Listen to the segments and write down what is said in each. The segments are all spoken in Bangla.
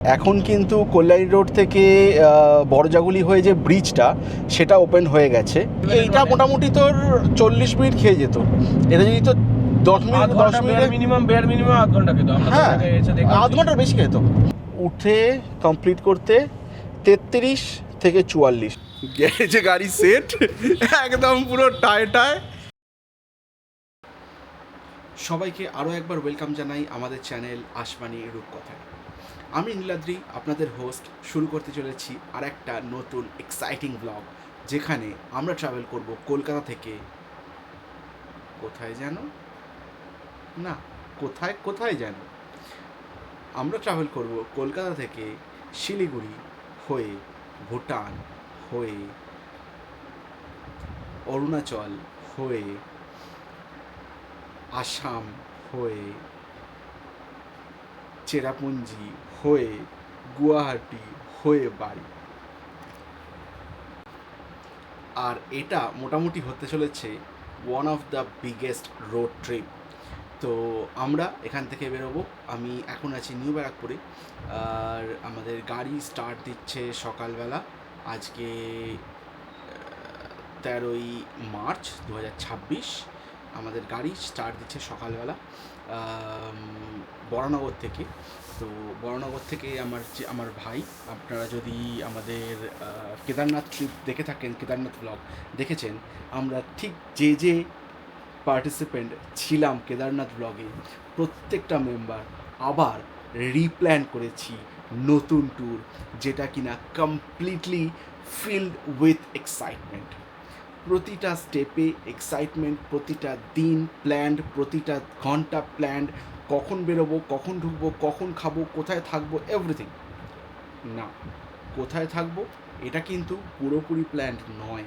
এখন কিন্তু কল্যাণী রোড থেকে বড়জাগুলি হয়ে যে ব্রিজটা সেটা ওপেন হয়ে গেছে। এইটা মোটামুটি তোর 40 মিনিট খেয়ে যেত, এটা যদি তো 10 মিনিট মিনিমাম আধ ঘন্টা খেতো। হ্যাঁ, আধ ঘন্টার বেশি খেত। উঠে কমপ্লিট করতে 33 থেকে 44 গেছে গাড়ি সেট একদম পুরো টায়। সবাইকে আরও একবার ওয়েলকাম জানাই আমাদের চ্যানেল আসমানি রূপকথায়। আমি নীলাদ্রি, আপনাদের হোস্ট। শুরু করতে চলেছি আর একটা নতুন এক্সাইটিং ব্লগ, যেখানে আমরা ট্রাভেল করব কলকাতা থেকে কোথায় যেন না কোথায় যেন আমরা ট্রাভেল করব কলকাতা থেকে শিলিগুড়ি হয়ে, ভুটান হয়ে, অরুণাচল হয়ে, আসাম হয়ে, চেরাপুঞ্জি হয়ে, গুয়াহাটি হয়ে বাড়ি। আর এটা মোটামুটি হতে চলেছে one of the biggest road trip. তো আমরা এখান থেকে বেরোবো। আমি এখন আছি নিউ ব্যারাকপুরে, আর আমাদের গাড়ি স্টার্ট দিচ্ছে সকালবেলা। আজকে 13ই মার্চ 2026। আমাদের গাড়ি স্টার্ট দিচ্ছে সকালবেলা বরানগর থেকে। তো বরানগর থেকে আমার ভাই, আপনারা যদি আমাদের কেদারনাথ ট্রিপ দেখে থাকেন, কেদারনাথ ব্লগ দেখেছেন, আমরা ঠিক যে পার্টিসিপেন্ট ছিলাম কেদারনাথ ব্লগে, প্রত্যেকটা মেম্বার আবার রিপ্ল্যান করেছি নতুন ট্যুর, যেটা কিনা কমপ্লিটলি ফিল্ড উইথ এক্সাইটমেন্ট। প্রতিটা স্টেপে এক্সাইটমেন্ট, প্রতিটা দিন প্ল্যান্ড, প্রতিটা ঘন্টা প্ল্যান্ড, কখন বেরোবো, কখন ঢুকবো, কখন খাবো, কোথায় থাকবো, এভরিথিং। না, কোথায় থাকবো এটা কিন্তু পুরোপুরি প্ল্যান্ড নয়,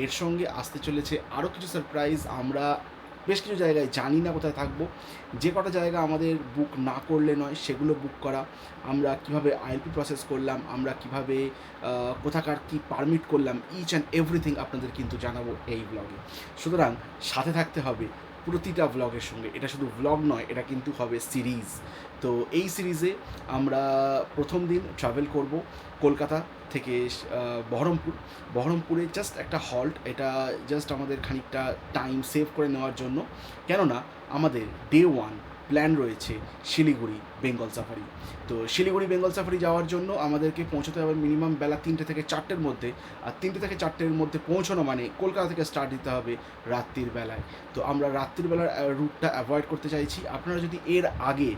এর সঙ্গে আসতে চলেছে আরও কিছু সারপ্রাইজ। আমরা বেশ কিছু জায়গায় জানি না কোথায় থাকবো, যে কটা জায়গা আমাদের বুক না করলে নয় সেগুলো বুক করা। আমরা কিভাবে আইএলপি প্রসেস করলাম, আমরা কিভাবে কোথাকার কি পারমিট করলাম, ইচ অ্যান্ড এভরিথিং আপনাদের কিন্তু জানাবো এই ব্লগে। সুতরাং সাথে থাকতে হবে প্রতিটা ব্লগের সঙ্গে। এটা শুধু ব্লগ নয়, এটা কিন্তু হবে সিরিজ। তো এই সিরিজে আমরা প্রথম দিন ট্রাভেল করব কলকাতা থেকে বহরমপুরে জাস্ট একটা হল্ট। এটা জাস্ট আমাদের খানিকটা টাইম সেভ করে নেওয়ার জন্য, কেননা আমাদের ডে 1 প্ল্যান রয়েছে শিলিগুড়ি বেঙ্গল সাফারি। তো শিলিগুড়ি বেঙ্গল সাফারি যাওয়ার জন্য আমাদেরকে পৌঁছতে হবে মিনিমাম বেলা 3টে থেকে 4টের মধ্যে। আর 3টে থেকে 4টের মধ্যে পৌঁছানো মানে কলকাতা থেকে স্টার্ট দিতে হবে রাত্রির বেলায়। তো আমরা রাত্রির বেলার রুটটা অ্যাভয়েড করতে চাইছি। আপনারা যদি এর আগে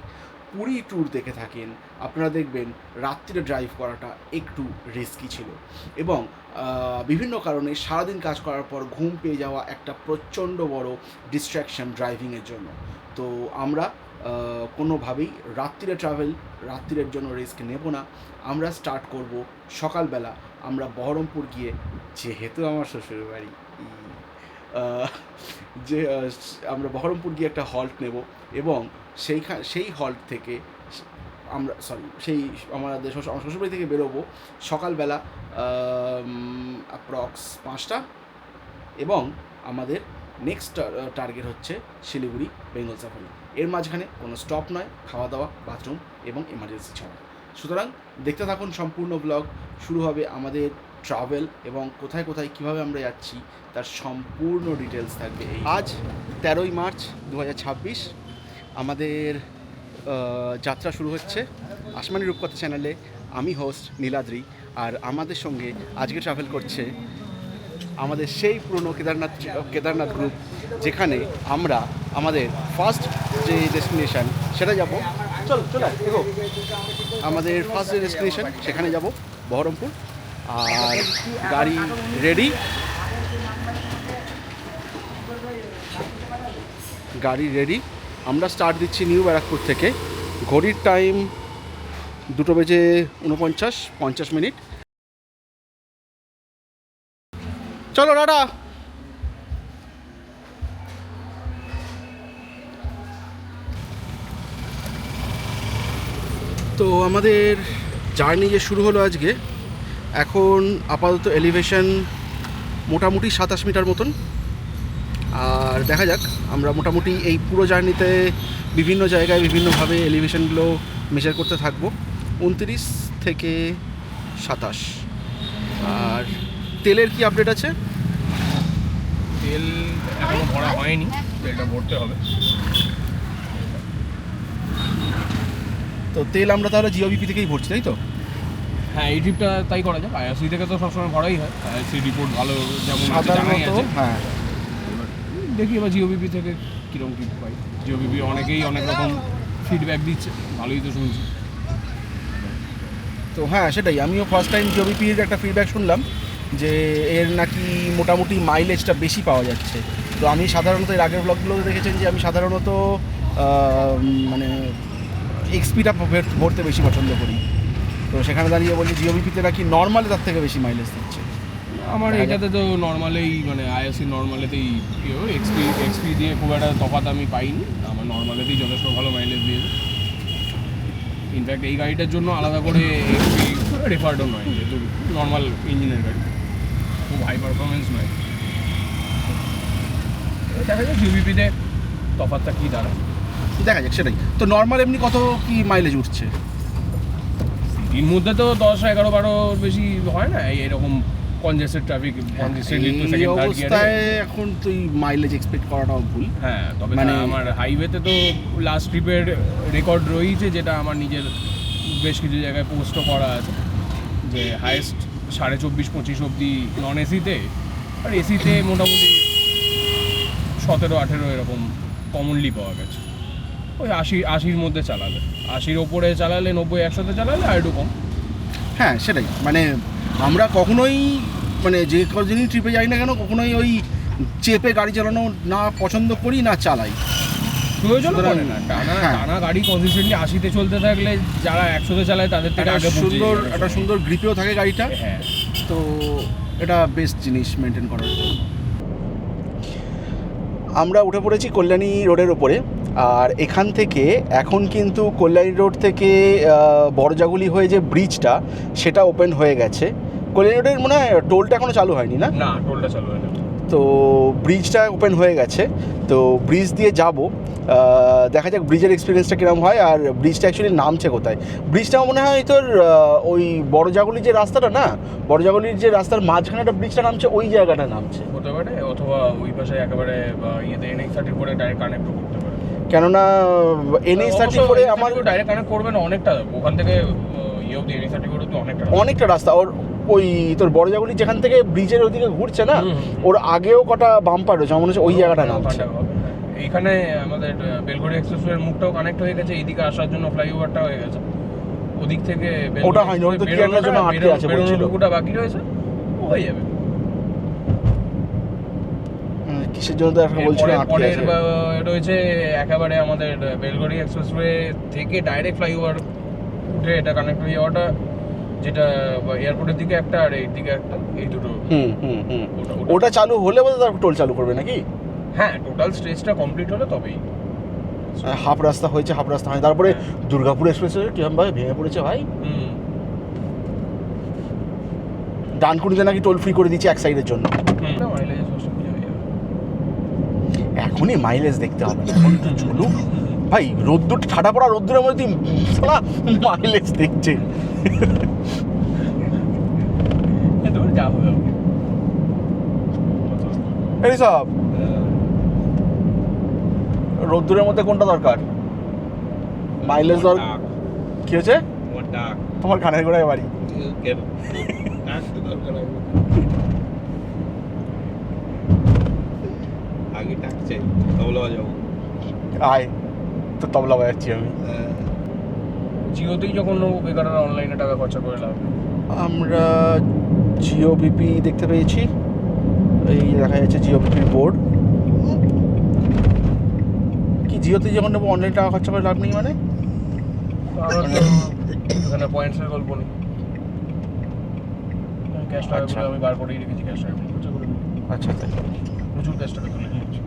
পুরী ট্যুর দেখে থাকেন, আপনারা দেখবেন রাত্রিরে ড্রাইভ করাটা একটু রিস্কি ছিল, এবং বিভিন্ন কারণে সারাদিন কাজ করার পর ঘুম পেয়ে যাওয়া একটা প্রচণ্ড বড় ডিস্ট্র্যাকশন ড্রাইভিংয়ের জন্য। তো আমরা কোনোভাবেই রাত্রিরের জন্য রিস্ক নেব না। আমরা স্টার্ট করব সকালবেলা। আমরা বহরমপুর গিয়ে, যেহেতু আমার শ্বশুর বাড়ি, যে আমরা বহরমপুর গিয়ে একটা হল্ট নেব, এবং সেই হল্ট থেকে আমরা আমাদের শ্বশুরবাড়ি থেকে বেরোবো সকালবেলা অ্যাপ্রক্স 5টা, এবং আমাদের নেক্সট টার্গেট হচ্ছে শিলিগুড়ি বেঙ্গল সাফারি। এর মাঝখানে কোনো স্টপ নয়, খাওয়া দাওয়া, বাথরুম এবং এমার্জেন্সি ছাড়া। সুতরাং দেখতে থাকুন সম্পূর্ণ ব্লগ। শুরু হবে আমাদের ট্রাভেল, এবং কোথায় কোথায় কীভাবে আমরা যাচ্ছি তার সম্পূর্ণ ডিটেলস থাকবে। আজ 13ই মার্চ 2026 আমাদের যাত্রা শুরু হচ্ছে আসমানি রূপকথা চ্যানেলে। আমি হোস্ট নীলাদ্রি, আর আমাদের সঙ্গে আজকে ট্রাভেল করছে আমাদের সেই পুরনো কেদারনাথ গ্রুপ, যেখানে আমরা আমাদের ফার্স্ট যে ডেস্টিনেশন সেটা যাব। দেখো, আমাদের ফার্স্ট যে ডেস্টিনেশন সেখানে যাব বহরমপুর। আর গাড়ি রেডি। আমরা স্টার্ট দিচ্ছি নিউ ব্যারাকপুর থেকে। ঘড়ির টাইম 2:49 চলো টাটা। তো আমাদের জার্নি যে শুরু হলো আজকে, এখন আপাতত এলিভেশন মোটামুটি 27 মিটার মতন। আর দেখা যাক, আমরা মোটামুটি এই পুরো জার্নিতে বিভিন্ন জায়গায় বিভিন্নভাবে এলিভেশনগুলো মেজার করতে থাকবো। 29 থেকে 27। আর তেলের কি আপডেট আছে? তেল এখনো ভরা হয়নি, তেলটা ভরতে হবে। তো তেল আমরা তাহলে জিওবিপি থেকেই ভরছি, তাই তো? হ্যাঁ, এই ট্রিপটা তাই করা যাক। আইআরসি থেকে তো সবসময় ভরাই হয়, আইআরসি রিপোর্ট ভালো যেমন আছে জানাই সাধারণত আছে। হ্যাঁ। দেখি এবার জিওবিপি থেকে কীরকম কী পাই। জিওবিপি অনেকেই অনেক রকম ফিডব্যাক দিচ্ছে, ভালোই তো শুনছি। তো হ্যাঁ সেটাই, আমিও ফার্স্ট টাইম জিওবিপির একটা ফিডব্যাক শুনলাম যে এর নাকি মোটামুটি মাইলেজটা বেশি পাওয়া যাচ্ছে। তো আমি সাধারণত এর আগের ব্লগগুলোতে দেখেছেন যে আমি সাধারণত মানে এক্সপিটা ভরতে বেশি পছন্দ করি। তো সেখানে দাঁড়িয়ে বলছি জিওবিপিতে নাকি নর্মালে তার থেকে বেশি মাইলেজ দিচ্ছে। আমার এটাতে তো নর্মালেই মানে আইএসসি নর্মালেতেই এক্সপি দিয়ে খুব একটা তফাৎ আমি পাইনি। আমার নর্মালেতেই যথেষ্ট ভালো মাইলেজ দিয়েছে। ইনফ্যাক্ট এই গাড়িটার জন্য আলাদা করে এক্সপি রেফার্ডও নয়, যেহেতু নর্মাল ইঞ্জিনের গাড়ি, খুব হাই পারফরমেন্স নয়। দেখা যায় জিওবিপিতে তফাৎটা কী দাঁড়ায়, দেখা যাক সেটাই। তো নর্মাল এমনি কত কি মাইলেজ উঠছে? সিটির মধ্যে তো 10-11-12 বেশি হয় না, এরকম কনজেস্টেড ট্রাফিক, এই অবস্থায় এখন তুই মাইলেজ এক্সপেক্ট করাটাও ভুল। হ্যাঁ, তবে মানে আমার হাইওয়েতে তো লাস্ট ট্রিপের রেকর্ড রয়েছে, যেটা আমার নিজের বেশ কিছু জায়গায় পোস্টও করা আছে, যে হাইয়েস্ট 24-25 অবধি নন এসিতে, আর এসিতে মোটামুটি 17-18 এরকম কমনলি পাওয়া গেছে। ওই 80-80-র মধ্যে চালালে, 80-র ওপরে চালালে, 90-100-তে চালালে আর একটু কম। হ্যাঁ সেটাই, মানে আমরা কখনোই মানে যে কদিনই ট্রিপে যাই না কেন কখনোই ওই চেপে গাড়ি চালানো না পছন্দ করি না চালাই। প্রয়োজন পড়ে না, টানা গাড়ি কনসিস্টেন্টলি 80-তে চলতে থাকলে যারা 100-তে চালায় তাদের থেকে আগে একটা সুন্দর গ্রিপেও থাকে গাড়িটা। হ্যাঁ, তো এটা বেস্ট জিনিস মেনটেন করার জন্য। আমরা উঠে পড়েছি কল্যাণী রোডের ওপরে। আর এখান থেকে এখন কিন্তু কল্যাণী রোড থেকে বড়জাগুলি হয়ে যে ব্রিজটা সেটা ওপেন হয়ে গেছে। কল্যাণী রোডের মনে হয় টোলটা এখনও চালু হয়নি না? না, টোলটা চালু হয়নি। তো ব্রিজটা ওপেন হয়ে গেছে, তো ব্রিজ দিয়ে যাব, দেখা যাক ব্রিজের এক্সপিরিয়েন্সটা কীরকম হয়। আর ব্রিজটা অ্যাকচুয়ালি নামছে কোথায়? ব্রিজটা মনে হয় তোর ওই বড়জাগুলির যে রাস্তাটা না, বড়জাগুলির যে রাস্তার মাঝখানে একটা ব্রিজটা নামছে, ওই জায়গাটা নামছে হতে পারে, অথবা ওই পাশে একেবারে ইয়েতে NH-30 করে ডাইরেক্ট কানেক্ট করতে পারে। কেননা NH-30 করে আমার ডাইরেক্ট কানেক্ট করবে না, অনেকটা ওখান থেকে অবধি NH-30 করে তো অনেকটা রাস্তা। ওর ওই তোর বড়জাগুলি যেখান থেকে ব্রিজের ওদিকে ঘুরছে না, ওর আগেও কটা বাম্পার রয়েছে, আমার মনে হচ্ছে ওই জায়গাটা নামছে। এইখানে আমাদের বেলঘড়ি এক্সপ্রেসওয়ের মুখটাও কানেক্ট হয়ে গেছে, এইদিকে আসার জন্য ফ্লাইওভারটা হয়ে গেছে। ওদিক থেকে ওটা হয়নি, ওটা তো কি একটা জন্য আটকে আছে বলছিল, ওটা বাকি রয়েছে, হয়ে যাবে। কিসের জন্য তো একটা বলছিল আটকে আছে রয়েছে একেবারে আমাদের বেলঘড়ি এক্সপ্রেসওয়ে থেকে ডাইরেক্ট ফ্লাইওভার উঠে এটা কানেক্ট হয়ে যাওয়াটা, যেটা এয়ারপোর্টের দিকে একটা আর এই দিকে একটা, এই দুটো। ওটা চালু হলে বোধহয় তারপর টোল চালু করবে নাকি? হ্যাঁ, টোটাল স্ট্রেচটা কমপ্লিট হলে তবেই। হাফ রাস্তা হয়েছে, হাফ রাস্তা হয়। তারপরে দুর্গাপুর এক্সপ্রেসওয়ে কিরমভাবে ভেঙে পড়েছে ভাই। ডানকুনিতে নাকি টোল ফ্রি করে দিচ্ছে এক সাইডের জন্য। এখনই মাইলেজ দেখতে হবে, এখন তো চলুক ভাই। রোদ্দুর ঠাটা পড়া রোদ্দুরের মধ্যে মাইলেজ দেখছে। এই সব রোদ্দুরের মধ্যে কোনটা দরকার? মাইলেজ দরকার। কি হয়েছে? তোমার কানের গোড়ায় বাড়ি। আগে টাক চাই, তবলা বাজাবো। আয় তো তবলা বাজাচ্ছি আমি। জিওতেই যখন নেবো, বেকার অনলাইনে টাকা খরচা করে লাভ। আমরা জিওবিপি দেখতে পেয়েছি, এই দেখা যাচ্ছে জিওবিপির বোর্ড। কি জিওতে যখন নেবো অনলাইন টাকা খরচা করে লাভ নেই মানে? এখানে পয়েন্টসের গল্প নেই, ক্যাশ টাকা আমি বার করেই রেখেছি, ক্যাশ টাকা খরচা করে। আচ্ছা, তাই প্রচুর ক্যাশ টাকা তুলে নিয়েছি।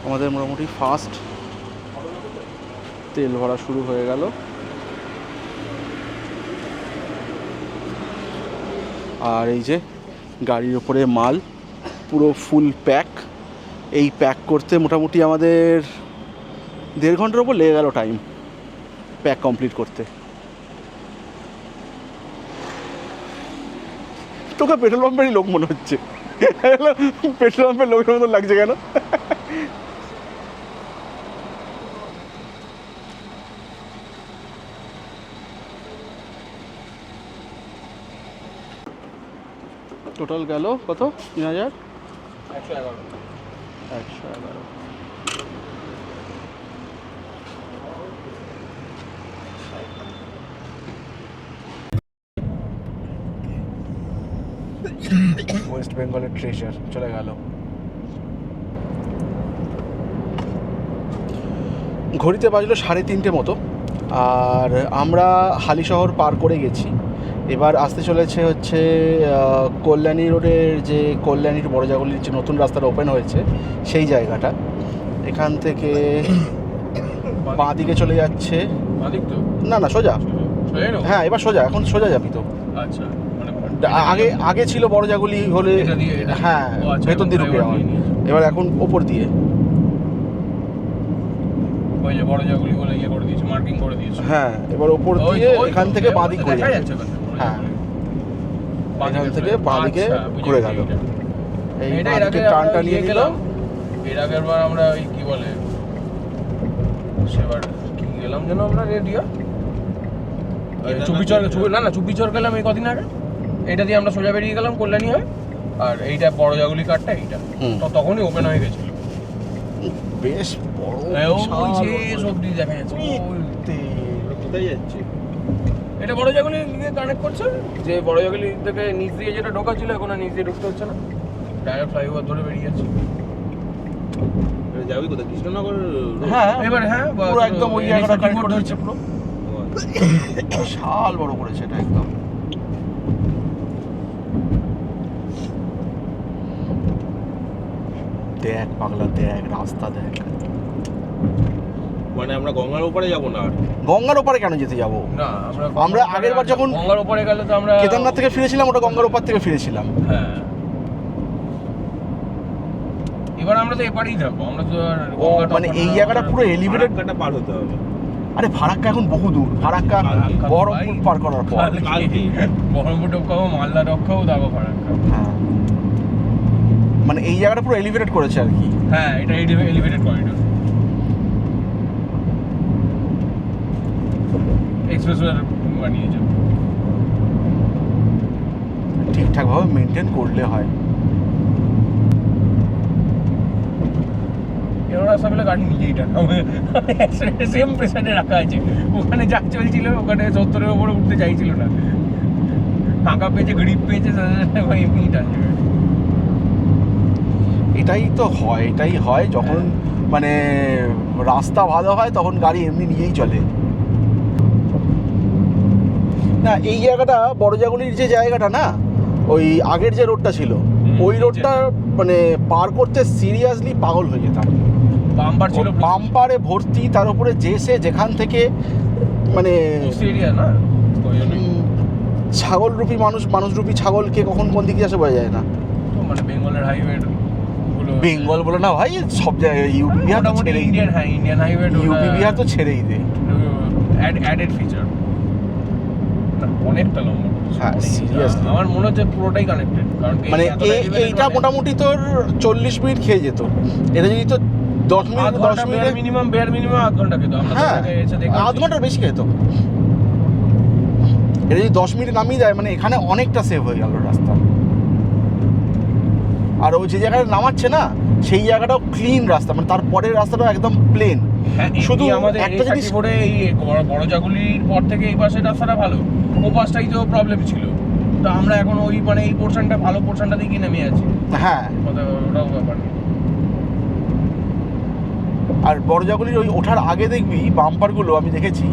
আমাদের মোটামুটি ফাস্ট তেল ভরা শুরু হয়ে গেল। আর এই যে গাড়ির ওপরে মাল পুরো ফুল প্যাক। এই প্যাক করতে মোটামুটি আমাদের 1.5 ঘন্টার ওপর লেগে গেল টাইম প্যাক কমপ্লিট করতে। তোকে পেট্রোল পাম্পেরই লোক মনে হচ্ছে। পেট্রোল পাম্পের লোকের মতো লাগছে কেন? টোটাল গেল কত? 3000, 111। 111। ওয়েস্ট বেঙ্গলের ট্রেজার চলে গেল। ঘড়িতে বাজলো 3:30 মতো, আর আমরা হালিশহর পার করে গেছি। এবার আসতে চলেছে হচ্ছে কল্যাণী রোডের যে কল্যাণীর বড়জাগলির যে নতুন রাস্তাটা ওপেন হয়েছে সেই জায়গাটা। এখান থেকে বাঁ দিকে চলে যাচ্ছে। না না, সোজা। হ্যাঁ, এবার সোজা, এখন সোজা যাবি তো। আচ্ছা, আগে ছিল বড়জাগলি হলে, হ্যাঁ ভেতর দিয়ে ঢুকে যাওয়া, এবার এখন ওপর দিয়ে ওই যে বড়জাগলি বলে ইয়ে করে দিয়েছে, মার্কিং করে দিয়েছে। হ্যাঁ, এবার ওপর দিয়ে এখান থেকে বাঁ দিক ঘুরে যাচ্ছে। হ্যাঁ, এখান থেকে বাঁ দিকে ঘুরে গেল। এই টার্নটা নিয়ে নিল। এর আগের বার আমরা ওই কি বলে সেবার কি গেলাম যেন আমরা রেডিও চুপিচর গেলাম এই কদিন আগে। এটা দিয়ে আমরা সোজা বেরিয়ে গেলাম কল্যাণী হয়ে, আর এইটা বড়জাগলি কার্ডটা এইটা তো তখনই ওপেন হয়ে গেছিল। বেশ বড় সবজি দেখা যাচ্ছে। কোথায় যাচ্ছে? এটা বড়জাগলি কানেক্ট করছে, যে বড়জাগলি থেকে নিচ দিয়ে যেটা ঢোকা ছিল এখন আর নিচ দিয়ে ঢুকতে হচ্ছে না, ডাইরেক্ট ফ্লাইওভার ধরে বেরিয়ে যাচ্ছে। যাবি কোথায়? কৃষ্ণনগর? হ্যাঁ, এবার হ্যাঁ পুরো একদম ওই জায়গাটা কানেক্ট করে হচ্ছে পুরো। বিশাল বড় করেছে এটা একদম। দেখ পাগলা, দেখ রাস্তা দেখ। মানে আমরা গঙ্গার ওপারে যাব না? আর গঙ্গার ওপারে কেন যেতে যাব? না, আমরা আগের বার যখন গঙ্গার ওপারে গেলে তো আমরা কেদারনাথ থেকে ফিরেছিলাম, ওটা গঙ্গার ওপার থেকে ফিরেছিলাম। হ্যাঁ, এবার আমরা তো এপারেই যাবো। আমরা তো মানে এই জায়গাটা পুরো এলিভেটেড। ফারাক্কাটা পার হতে হবে। আরে ফারাক্কা এখন বহু দূর। ফারাক্কা বহরমপুর পার করার পর। বহরমপুর টপকাবো, মালদা টপকাবো, যাবো ফারাক্কা। হ্যাঁ, মানে এই জায়গাটা পুরো এলিভেটেড করেছে আর কি। হ্যাঁ, এটা এলিভেটেড করিডোর, এক্সপ্রেসওয়ে বানিয়েছে। ঠিকঠাকভাবে মেনটেন করলে হয়। এর রাস্তা পেলে গাড়ি নিজেই টানাবে, সেম প্রেসারে রাখা আছে। ওখানে যা চলছিল ওখানে 70-এর উপরে উঠতে চাইছিল না, ফাঁকা পেয়েছে, গ্রিপ পেয়েছে, এমনি টানছে। এটাই তো হয়, এটাই হয় যখন মানে রাস্তা ভালো হয় তখন গাড়ি এমনি নিয়েই চলে। না, এই জায়গাটা বড়জাগলির যে জায়গাটা না, ওই আগের যে রোডটা ছিল ওই রোডটা মানে পার করতে সিরিয়াসলি পাগল হয়ে যেতাম। বাম্পার ছিল, বাম্পারে ভর্তি, তার উপরে যেখান থেকে মানে এরিয়া না, ছাগলরূপী মানুষরূপী ছাগলকে কখন কোন দিকে আসে বোঝা যায় না। মানে বেঙ্গলের হাইওয়ে গুলো, বেঙ্গল বলে না ভাই, সব জায়গায় ইউপি বিহার তো ছেড়েই দে। ইন্ডিয়ান হাইওয়ে, ইউপি বিহার তো ছেড়েই দে। অ্যাডেড ফিচার অনেকটা লম্বা। হ্যাঁ, সিরিয়াসলি আমার মনে হচ্ছে পুরোটাই কানেক্টেড, কারণ মানে এইটা মোটামুটি তোর 40 মিনিট খেয়ে যেত। এটা যদি তো 10 মিনিট মিনিমাম আধ ঘন্টা খেতো। হ্যাঁ, আধ ঘন্টার বেশি খেতো। এটা যদি 10 মিনিট নামিয়ে যায় মানে এখানে অনেকটা সেভ হয়ে গেল রাস্তা। আর ও যে জায়গায় নামাচ্ছে না সেই জায়গাটাও ক্লিন রাস্তা, মানে তারপরের রাস্তাটা একদম প্লেন। শুধু আমাদের একটা জিনিস পরে এই বড়জাগলির পর থেকে এই পাশের রাস্তাটা ভালো, ও পাশটাই তো প্রবলেম ছিল। তো আমরা এখন ওই মানে এই পোর্শনটা ভালো, পোর্শনটা দিকে নেমে আছি। হ্যাঁ, ওটাও ব্যাপার। আর বড়জাগলির ওই ওঠার আগে দেখবি বাম্পারগুলো, আমি দেখেছি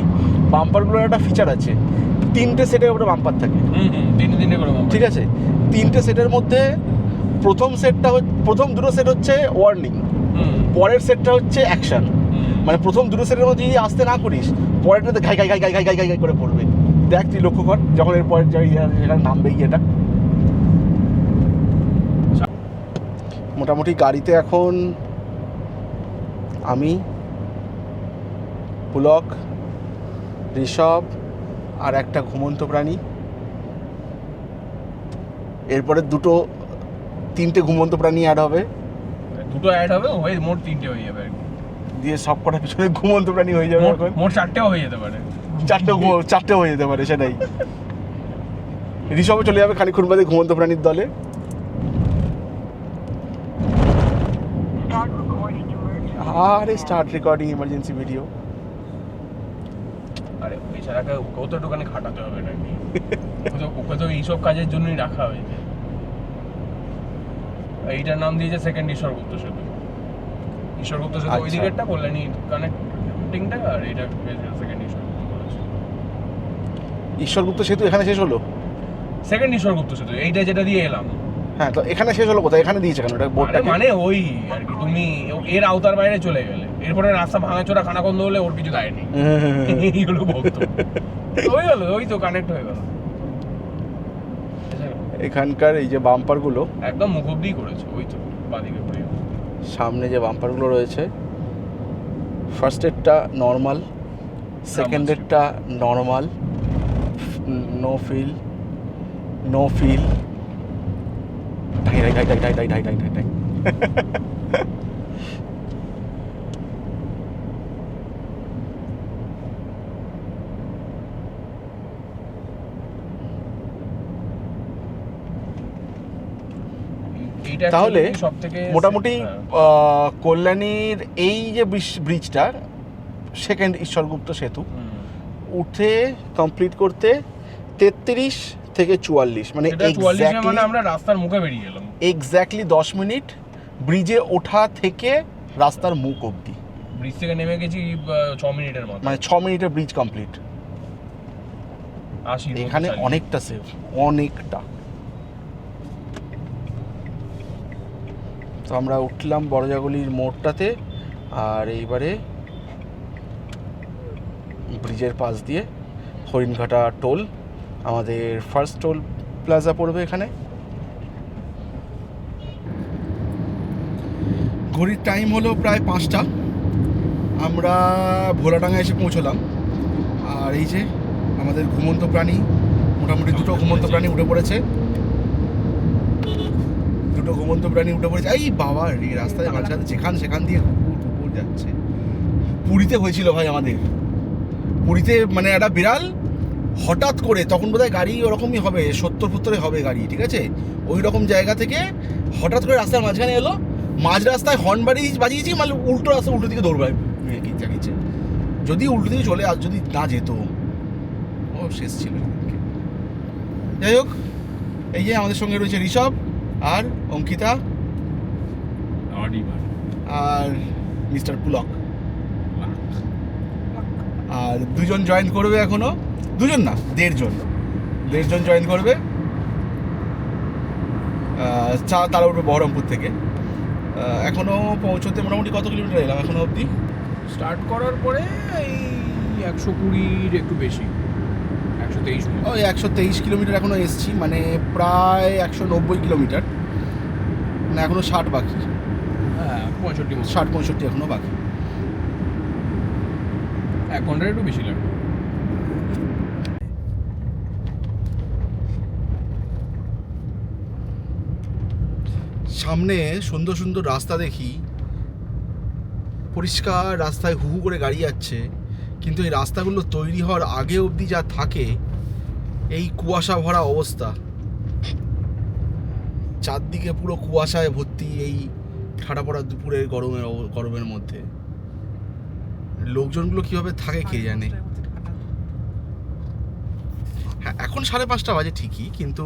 বাম্পারগুলোর একটা ফিচার আছে, 3টে সেটের উপরে বাম্পার থাকে। তিনটে করে, ঠিক আছে। 3টে সেটের মধ্যে প্রথম দুটো সেট হচ্ছে ওয়ার্নিং, পরের সেটটা হচ্ছে অ্যাকশন। মানে প্রথম দুটো সেটের মধ্যে যদি আসতে না করিস, পরেরটাতে ঘাই ঘাই ঘাই ঘাই ঘাই ঘাই ঘাই করে পড়বে। দেখ তুই লক্ষ্য কর, যখন এর পরের জায়গায় নামবে এটা মোটামুটি গাড়িতে এখন আমি, পুলক, ঋষভ আর একটা ঘুমন্ত প্রাণী, এরপরে তিনটে ঘুমন্ত প্রাণী অ্যাড হবে, দুটো অ্যাড হবে, হয়ে মোট 3টে হয়ে যাবে আর কি। দিয়ে সব কটা পিছনে ঘুমন্ত প্রাণী হয়ে যাবে। এখন মোট 4টেও হয়ে যেতে পারে, 4টে হয়ে যেতে পারে, সেটাই। ঋষভও চলে যাবে খানিক্ষণ বাদে ঘুমন্ত প্রাণীর দলে। আরে স্টার্ট রেকর্ডিং ইমার্জেন্সি ভিডিও। আরে বেচারাকে ওকেও তো একটুখানি খাটাতে হবে নাকি? ওকে তো এইসব কাজের জন্যই রাখা হয়েছে। এইটার নাম দিয়েছে সেকেন্ড ঈশ্বরগুপ্ত সেতু। ঈশ্বরগুপ্ত সেতু ওই দিকেরটা কল্যাণী কানেক্টিংটা, আর এটা সেকেন্ড ঈশ্বরগুপ্ত বলেছে। ঈশ্বরগুপ্ত সেতু এখানে শেষ হলো? সেকেন্ড ঈশ্বরগুপ্ত সেতু এইটা যেটা দিয়ে এলাম। হ্যাঁ, তো এখানে শেষ হলো কোথায়? এখানে দিয়েছে কেন এটা বোর্ডটা? মানে ওই আর কি, তুমি এর আওতার বাইরে চলে গেলে, এরপরে রাস্তা ভাঙাচোরা খানাখন্দ হলে ওর কিছু দায় নেই। এই হলো বক্তব্য। হয়ে গেল, ওই তো কানেক্ট হয়ে গেল। এখানকার এই যে বাম্পারগুলো একদম মুখ অব্দিই করেছে, ওই তো বাদিকে ঘুরে সামনে যে বাম্পারগুলো রয়েছে, ফার্স্ট এডটা নর্মাল, সেকেন্ড এডটা নর্মাল, নো ফিল, ঢাই ঢাই ঢাই ঢাই ঢাই ঢাই ঢাই ঢাই ঢাই। তাহলে মোটামুটি কল্যাণীর এই যে ব্রিজটা, সেকেন্ড ঈশ্বরগুপ্ত সেতু, উঠে কমপ্লিট করতে 33 থেকে 44, মানে মানে আমরা রাস্তার মুখে বেরিয়ে গেলাম। এক্স্যাক্টলি 10 মিনিট ব্রিজে ওঠা থেকে রাস্তার মুখ অবধি। ব্রিজ থেকে নেমে গেছি 6 মিনিটের মতো, মানে 6 মিনিটের ব্রিজ কমপ্লিট। এখানে অনেকটা সেফ, অনেকটা। তো আমরা উঠলাম বড়জাগুলির মোড়টাতে, আর এইবারে ব্রিজের পাশ দিয়ে হরিণঘাটা টোল, আমাদের ফার্স্ট টোল প্লাজা পড়বে এখানে। ঘড়ির টাইম হলো প্রায় 5টা। আমরা ভোলাডাঙ্গা এসে পৌঁছলাম, আর এই যে আমাদের ঘুমন্ত প্রাণী, মোটামুটি দুটো ঘুমন্ত প্রাণী উঠে পড়েছে। এই বাবা, এই রাস্তায় মাঝখানে সেখান দিয়ে কুকুর যাচ্ছে। পুরীতে হয়েছিল ভাই আমাদের, পুরীতে মানে একটা বিড়াল হঠাৎ করে, তখন বোধহয় গাড়ি ওরকমই হবে 70-70 হবে গাড়ি, ঠিক আছে, ওই রকম জায়গা থেকে হঠাৎ করে রাস্তার মাঝখানে এলো, মাঝ রাস্তায় হর্ন বাজিয়েছি, মানে উল্টো রাস্তা, উল্টো দিকে দৌড়বায় গিয়েছে। যদি উল্টো দিকে চলে যদি না যেত, ও শেষ ছিল। যাই হোক, এই যে আমাদের সঙ্গে রয়েছে ঋষভ আর অঙ্কিতা আর মিস্টার পুলক, আর দুজন জয়েন করবে এখনো, দুজন না 1.5 জন জয়েন করবে। তারা উঠবে বহরমপুর থেকে। এখনো পৌঁছতে মোটামুটি কত কিলোমিটার এলাম এখনো অবধি? স্টার্ট করার পরে এই 120 একটু বেশি, 123। ওই 123 কিলোমিটার এখনো এসছি, মানে প্রায় 190 কিলোমিটার, মানে এখনো 60 বাকি। হ্যাঁ, 65 এখনো বাকি। 1 ঘন্টার একটু বেশি লাগবে। সামনে সুন্দর সুন্দর রাস্তা দেখি, পরিষ্কার রাস্তায় হু হু করে গাড়ি যাচ্ছে, কিন্তু এই রাস্তাগুলো তৈরি হওয়ার আগে অবধি যা থাকে, এই কুয়াশা ভরা অবস্থা, চারদিকে পুরো কুয়াশায় ভর্তি, এই ঠাডা পড়া দুপুরের গরমের মধ্যে লোকজনগুলো কীভাবে থাকে কে জানে। হ্যাঁ, এখন 5:30 বাজে ঠিকই, কিন্তু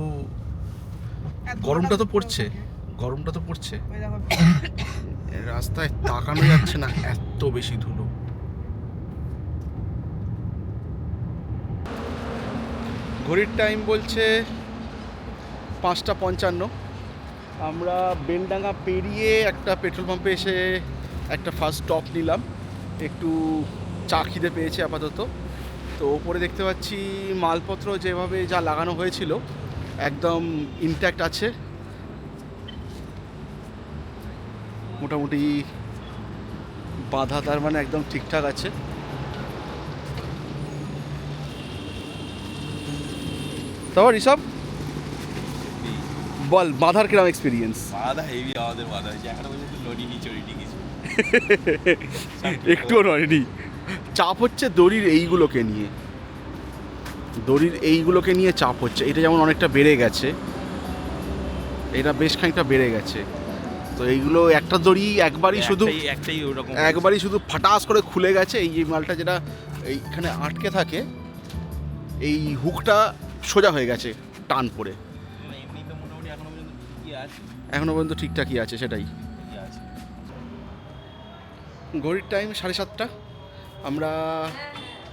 গরমটা তো পড়ছে। রাস্তায় তাকানো যাচ্ছে না, এত বেশি ধুলো। ঘড়ির টাইম বলছে 5:55। আমরা বেলডাঙ্গা পেরিয়ে একটা পেট্রোল পাম্পে এসে একটা ফার্স্ট স্টপ নিলাম, একটু চা খিদে পেয়েছে আপাতত। তো ওপরে দেখতে পাচ্ছি মালপত্র যেভাবে যা লাগানো হয়েছিল একদম ইনট্যাক্ট আছে। মোটামুটি বাঁধা, তার মানে একদম ঠিকঠাক আছে। তারপর ঋষভ বল, বাঁধার কিরম এক্সপিরিয়েন্স? বাধা হেভি, আমাদের বাধা হয়েছে এখনো পর্যন্ত নড়িনি চড়িনি কিছু। একটুও নয়নি। চাপ হচ্ছে দড়ির এইগুলোকে নিয়ে, দড়ির এইগুলোকে নিয়ে চাপ হচ্ছে। এটা যেমন অনেকটা বেড়ে গেছে, এটা বেশ খানিকটা বেড়ে গেছে। তো এইগুলো একটা দড়ি একবারই শুধু একটাই ওরকম একবারই শুধু ফাটাস করে খুলে গেছে। এই যে মালটা যেটা এইখানে আটকে থাকে, এই হুকটা সোজা হয়ে গেছে টান পড়ে। এমনি তো মোটামুটি এখনো পর্যন্ত কি আছে, এখনো পর্যন্ত ঠিকঠাকই আছে, সেটাই। কি আছে। ঘড়ির টাইম 7:30। আমরা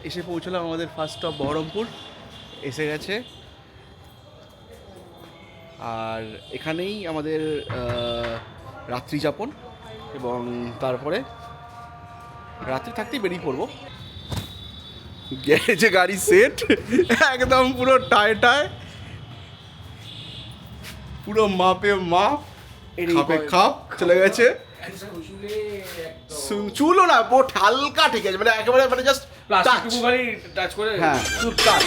এসে পৌঁছলাম আমাদের ফার্স্ট স্টপ বহরমপুর এসে গেছে। আর এখানেই আমাদের রাত্রি যাপন, এবং তারপরে রাত্রি থাকতেই বেরিয়ে পড়বো। গ্যারেজে গাড়ি সেট একদম পুরো টায় পুরো মাপে মাপ, খাপে খাপ চলে গেছে। চুলও না, বোট হালকা ঠিক আছে, মানে একেবারে মানে জাস্ট প্লাস্টিক খালি টাচ করে, হ্যাঁ শুধু টাচ।